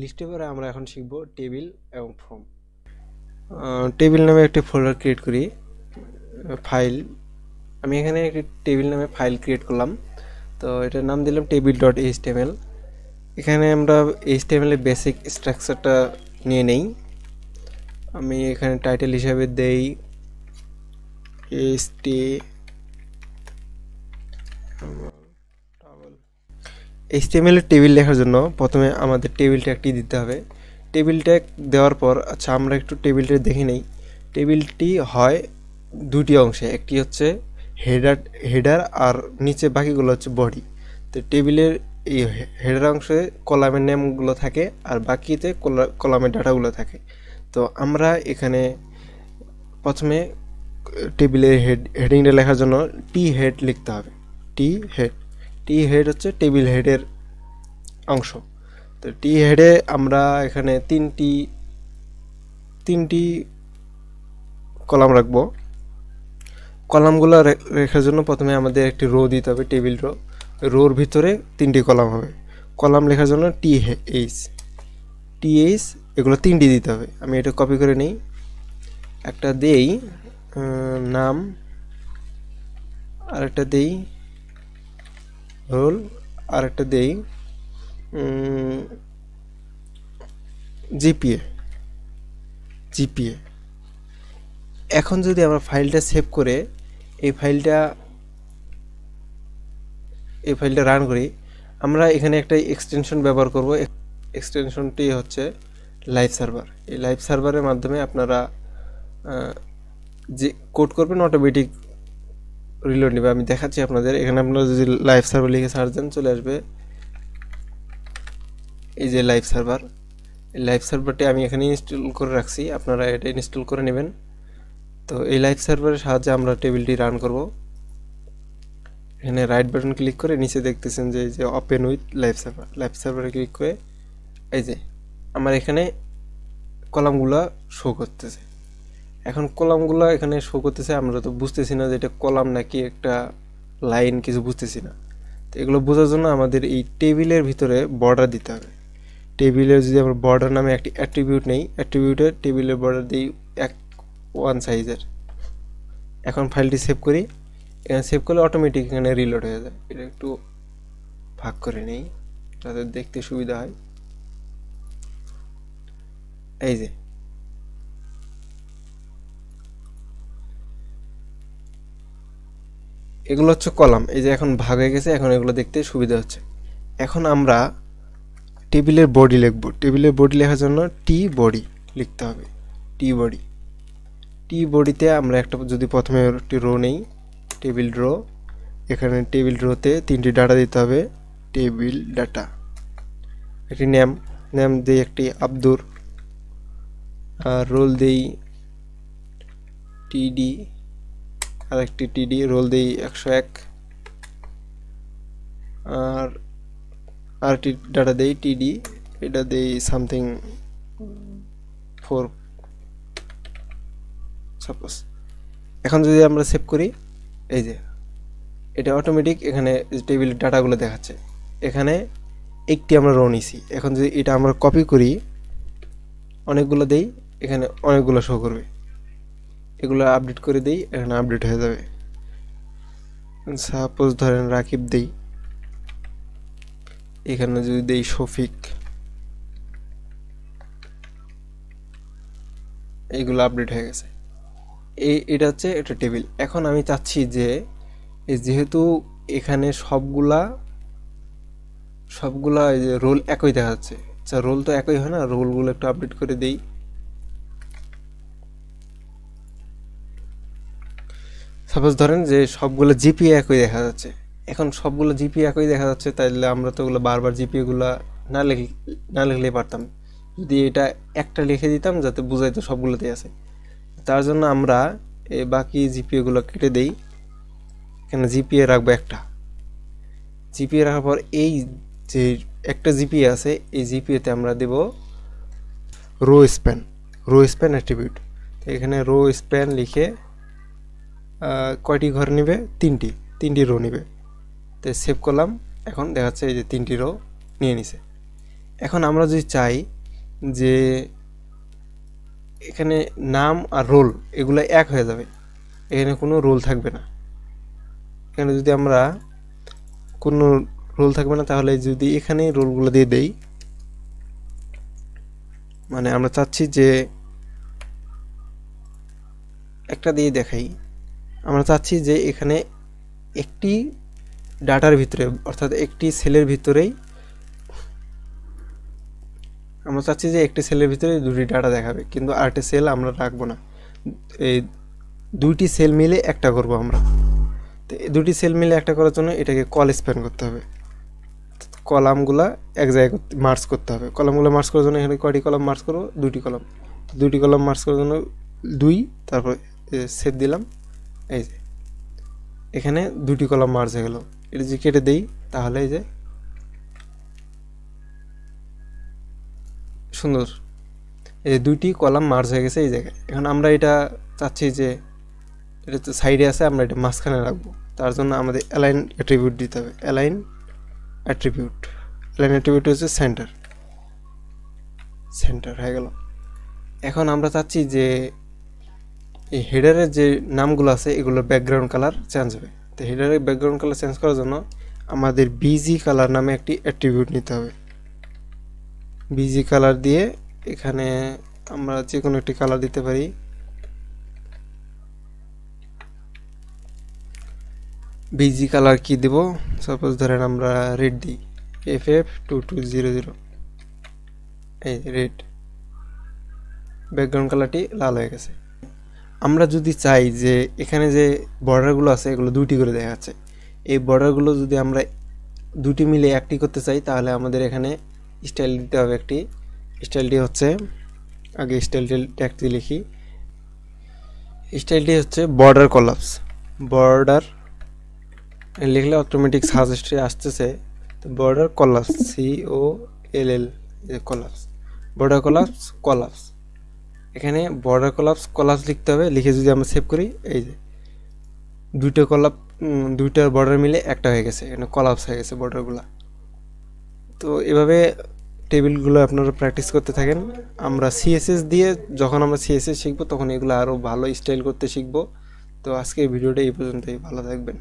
লিস্টে পরে আমরা এখন শিখব টেবিল এবং ফর্ম। টেবিল নামে একটি ফোল্ডার ক্রিয়েট করি, ফাইল। আমি এখানে একটি টেবিল নামে ফাইল ক্রিয়েট করলাম, তো এটার নাম দিলাম table.html। এখানে আমরা html এর বেসিক স্ট্রাকচারটা নিয়ে নেই। আমি এখানে টাইটেল হিসাবে দেই HTML এর টেবিল লেখার জন্য প্রথমে আমাদের টেবিল ট্যাগটি দিতে হবে। টেবিল ট্যাগ দেওয়ার পর আচ্ছা আমরা একটু টেবিলটা দেখে নেই। টেবিলটি হয় দুটি অংশে, একটি হচ্ছে হেডার আর নিচে বাকিগুলো হচ্ছে বডি। তো টেবিলের এই হেডার অংশে কলামের নেমগুলো থাকে আর বাকিতে কলামের ডাটাগুলো থাকে। তো আমরা এখানে প্রথমে টেবিলের হেডিংটা লেখার জন্য টি হেড লিখতে হবে। টি হেড হচ্ছে টেবিল হেডের অংশ। তো টি হেডে আমরা এখানে তিনটি কলাম রাখবো। কলামগুলো রেখার জন্য প্রথমে আমাদের একটি রো দিতে হবে, টেবিল রোর ভিতরে তিনটি কলাম হবে। কলাম লেখার জন্য টিএইচ এগুলো তিনটি দিতে হবে। আমি এটা কপি করে নিই, একটা দেই নাম, আরেকটা দেই রোল, আরেকটা দেই জিপিএ। এখন যদি আমরা ফাইলটা সেভ করে এই ফাইলটা রান করি, আমরা এখানে একটা এক্সটেনশন ব্যবহার করব। এক্সটেনশনটি হচ্ছে লাইভ সার্ভার। এই লাইভ সার্ভারের মাধ্যমে আপনারা যে কোড করবেন অটোমেটিক রিলোড নেবে। আমি দেখাচ্ছি আপনাদের। এখানে আপনারা যদি লাইভ সার্ভার লিখে সার্চ দেন চলে আসবে এই যে লাইভ সার্ভার। এই লাইভ সার্ভারটি আমি এখানে ইনস্টল করে রাখছি, আপনারা এটা ইনস্টল করে নেবেন। তো এই লাইভ সার্ভারের সাহায্যে আমরা টেবিলটি রান করব। এখানে রাইট বাটন ক্লিক করে নিচে দেখতেছেন যে এই যে ওপেন উইথ লাইভ সার্ভারে ক্লিক করে এই যে আমার এখানে কলামগুলো শো করতেছে। এখন কলামগুলো এখানে শো করতেছে, আমরা তো বুঝতেছি না যে এটা কলাম নাকি একটা লাইন, কিছু বুঝতেছি না। তো এগুলো বোঝার জন্য আমাদের এই টেবিলের ভিতরে বর্ডার দিতে হবে। টেবিলের যদি আমরা বর্ডার নামে একটি অ্যাট্রিবিউট নেই, অ্যাট্রিবিউটের টেবিলের বর্ডার দিই 1 সাইজের। এখন ফাইলটি সেভ করি। এখানে সেভ করলে অটোমেটিক এখানে রিলোড হয়ে যায়। এটা একটু ভাগ করে নেই যাতে দেখতে সুবিধা হয়। এই যে এগুলো হচ্ছে কলাম, এই যে এখন ভাগ হয়ে গেছে, এখন এগুলো দেখতে সুবিধা হচ্ছে। এখন আমরা টেবিলের বডি লিখব। টেবিলের বডি লেখার জন্য টি বডি লিখতে হবে। টি বডিতে আমরা একটা যদি প্রথমে একটি রো নেই, টেবিল রো। এখানে টেবিল রোতে তিনটি ডাটা দিতে হবে, টেবিল ডাটা। একটি নেম দিই একটি আব্দুর, আর রোল দেই টিডি, আর একটি টিডি, রোল দেই 101, আর আরেকটি ডাটা দেই টিডি, এটা দেই সামথিং 4 সাপোজ। এখন যদি আমরা সেভ করি, এই যে এটা অটোমেটিক এখানে টেবিলের ডাটাগুলো দেখাচ্ছে। এখানে একটি আমরা রো নিছি। এখন যদি এটা আমরা কপি করি, অনেকগুলো দেই, এখানে অনেকগুলো শো করবে। এগুলো আপডেট করে দেই, এখানে আপডেট হয়ে যাবে। সাপোজ ধরেন রাকিব দেই, এখানে যদি দেই শফিক, এইগুলো আপডেট হয়ে গেছে। এটা হচ্ছে এটা টেবিল। এখন আমি চাচ্ছি যে যেহেতু এখানে সবগুলা এই যে রোল একই দেখা যাচ্ছে, আচ্ছা রোল তো একই হয় না, রোলগুলো একটু আপডেট করে দেই। সাপোজ ধরেন যে সবগুলো জিপিএ একই দেখা যাচ্ছে। এখন সবগুলো জিপিএ একই দেখা যাচ্ছে, তাইলে আমরা তো ওগুলো বারবার জিপিএগুলো না লিখলেই পারতাম। যদি এটা একটা লিখে দিতাম যাতে বুঝাইতো সবগুলোতেই আছে। তার জন্য আমরা এই বাকি জিপিএগুলো কেটে দেই। এখানে জিপিএ রাখবো একটা। জিপিএ রাখার পর এই যে একটা জিপিএ আছে, এই জিপিএতে আমরা দেব রো স্প্যান অ্যাট্রিবিউট। তো এখানে রো স্প্যান লিখে কয়টি ঘর নেবে, তিনটি রো নেবে। তো সেভ করলাম। এখন দেখাচ্ছে এই যে 3টি রো নিয়ে নিছে। এখন আমরা যদি চাই যে এখানে নাম আর রোল এগুলো এক হয়ে যাবে, এখানে কোনো রোল থাকবে না, এখানে যদি আমরা কোনো রোল থাকবে না, তাহলে যদি এখানে রোলগুলো দিয়ে দেই, মানে আমরা চাচ্ছি যে একটা দিয়ে দেখাই, আমরা চাচ্ছি যে এখানে একটি ডাটার ভিতরে অর্থাৎ একটি সেলের ভিতরেই আমরা চাচ্ছি যে একটি সেলের ভিতরে দুটি ডাটা দেখাবে, কিন্তু আরেকটি সেল আমরা রাখবো না, এই দুইটি সেল মিলে একটা করব আমরা। তো এই দুটি সেল মিলে একটা করার জন্য এটাকে কল স্প্যান করতে হবে, কলামগুলা এক জায়গায় মার্জ করতে হবে। কলামগুলো মার্জ করার জন্য এখানে কয়টি কলাম মার্জ করবো? দুটি কলাম মার্জ করার জন্য 2, তারপর সেট দিলাম, এই যে এখানে দুটি কলাম মার্জ হয়ে গেল। এটা যদি কেটে দেই তাহলে এই যে সুন্দর এই দুইটি কলাম মার্জ হয়ে গেছে এই জায়গায়। এখন আমরা এটা চাচ্ছি যে এটা তো সাইডে আছে, আমরা এটা মাঝখানে রাখবো, তার জন্য আমাদের অ্যালাইন অ্যাট্রিবিউট দিতে হবে। অ্যালাইন অ্যাট্রিবিউট হচ্ছে সেন্টার হয়ে গেল। এখন আমরা চাচ্ছি যে এই হেডারের যে নামগুলো আছে এগুলোর ব্যাকগ্রাউন্ড কালার চেঞ্জ হবে। তো হেডারের ব্যাকগ্রাউন্ড কালার চেঞ্জ করার জন্য আমাদের বিজি কালার নামে একটি অ্যাট্রিবিউট নিতে হবে। বিজি কালার দিয়ে এখানে আমরা যে কোনো একটি কালার দিতে পারি, বিজি কালার কি দেব? সাপোজ ধরেন আমরা রেড দিই, FF2200, এই রেড, ব্যাকগ্রাউন্ড কালারটি লাল হয়ে গেছে। আমরা যদি চাই যে এখানে যে বর্ডারগুলো আছে এগুলো দুটি করে দেখাচ্ছে, এই বর্ডারগুলো যদি আমরা দুটি মিলে একটি করতে চাই তাহলে আমাদের এখানে স্টাইল দিতে হবে একটি। স্টাইলটি হচ্ছে, আগে স্টাইলটি ট্যাগটি লিখি, স্টাইলটি হচ্ছে বর্ডার কলাপস। বর্ডার লিখলে অটোমেটিক সাজেস্টে আসতেছে, তো border collapse, COLL, collapse, border collapse. এখানে বর্ডার কলাপস লিখতে হবে। লিখে যদি আমরা সেভ করি, এই যে দুইটার বর্ডার মিলে একটা হয়ে গেছে, এখানে কলাপস হয়ে গেছে বর্ডারগুলো। তো এভাবে টেবিলগুলো আপনারা প্র্যাকটিস করতে থাকেন। আমরা CSS দিয়ে যখন আমরা CSS শিখবো তখন এগুলো আরও ভালো স্টাইল করতে শিখবো। তো আজকের ভিডিওটা এই পর্যন্তই, ভালো থাকবেন।